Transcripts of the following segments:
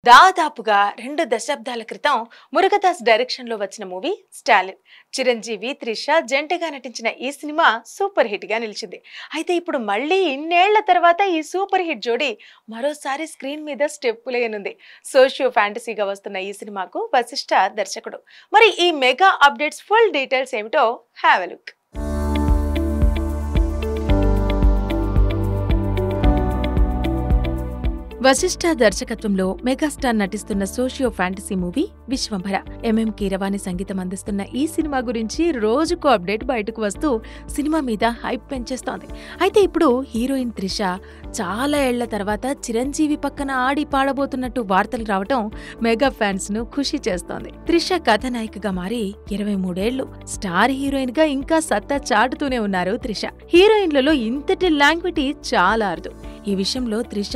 దాదాపుగా 2 దశాబ్దాల క్రితం మురుగదాస్ డైరెక్షన్ లో వచ్చిన మూవీ స్టాలిన్. చిరంజీవి, త్రిష జంటగా నటించిన ఈ సినిమా సూపర్ హిట్ గా నిలిచింది. అయితే ఇప్పుడు మళ్ళీ ఇన్నేళ్ల తర్వాత ఈ సూపర్ హిట్ జోడీ మరోసారి స్క్రీన్ మీద స్టెప్పులేయనుంది. సోషియో ఫ్యాంటసీగా వస్తున్న ఈ సినిమాకు వశిష్ఠ దర్శకుడు. మరి ఈ మెగా అప్డేట్స్ ఫుల్ డీటెయిల్స్ ఏమిటో హ్యావ్ ఎ లుక్. వశిష్ఠ దర్శకత్వంలో మెగాస్టార్ నటిస్తున్న socio fantasy movie Vishwambhara. MM Keeravani సంగీతం అందిస్తున్న ఈ సినిమా గురించి రోజుకో అప్డేట్ బయటకు వస్తూ సినిమా మీద హైప్ పెంచేస్తోంది. అయితే ఇప్పుడు హీరోయిన్ త్రిష చాలా ఏళ్ల తర్వాత చిరంజీవి పక్కన ఆడి పాడబోతున్నట్టు వార్తలు రావటం మెగా ఫ్యాన్స్ ను ఖుషి చేస్తోంది. త్రిష కథానాయికగా మారి 23 ఏళ్లు స్టార్ హీరోయిన్ గా ఇంకా సత్తా చాటుతూనే ఉన్నారు త్రిష. హీరోయిన్లలో ఇంతటి లాంగ్విటీ చాలా అరుదు. ఈ విషయంలో త్రిష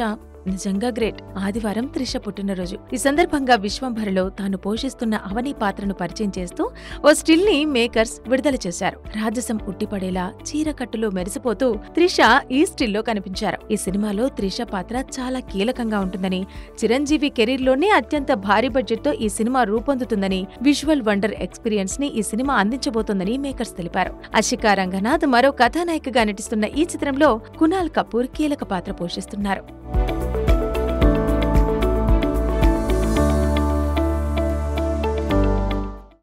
నిజంగా గ్రేట్. ఆదివారం త్రిష పుట్టినరోజు. ఈ సందర్భంగా విశ్వంభరలో తాను పోషిస్తున్న అవని పాత్రను పరిచయం చేస్తూ ఓ స్టిల్ ని మేకర్స్ విడుదల చేశారు. రాజసం ఉట్టిపడేలా చీరకట్టులో మెరిసిపోతూ త్రిష ఈ స్టిల్లో కనిపించారు. ఈ సినిమాలో త్రిష పాత్ర చాలా కీలకంగా ఉంటుందని, చిరంజీవి కెరీర్ లోనే అత్యంత భారీ బడ్జెట్ తో ఈ సినిమా రూపొందుతుందని, విజువల్ వండర్ ఎక్స్పీరియన్స్ ని ఈ సినిమా అందించబోతోందని మేకర్స్ తెలిపారు. అషికా రంగనాథ్ మరో కథానాయికగా నటిస్తున్న ఈ చిత్రంలో కునాల్ కపూర్ కీలక పాత్ర పోషిస్తున్నారు.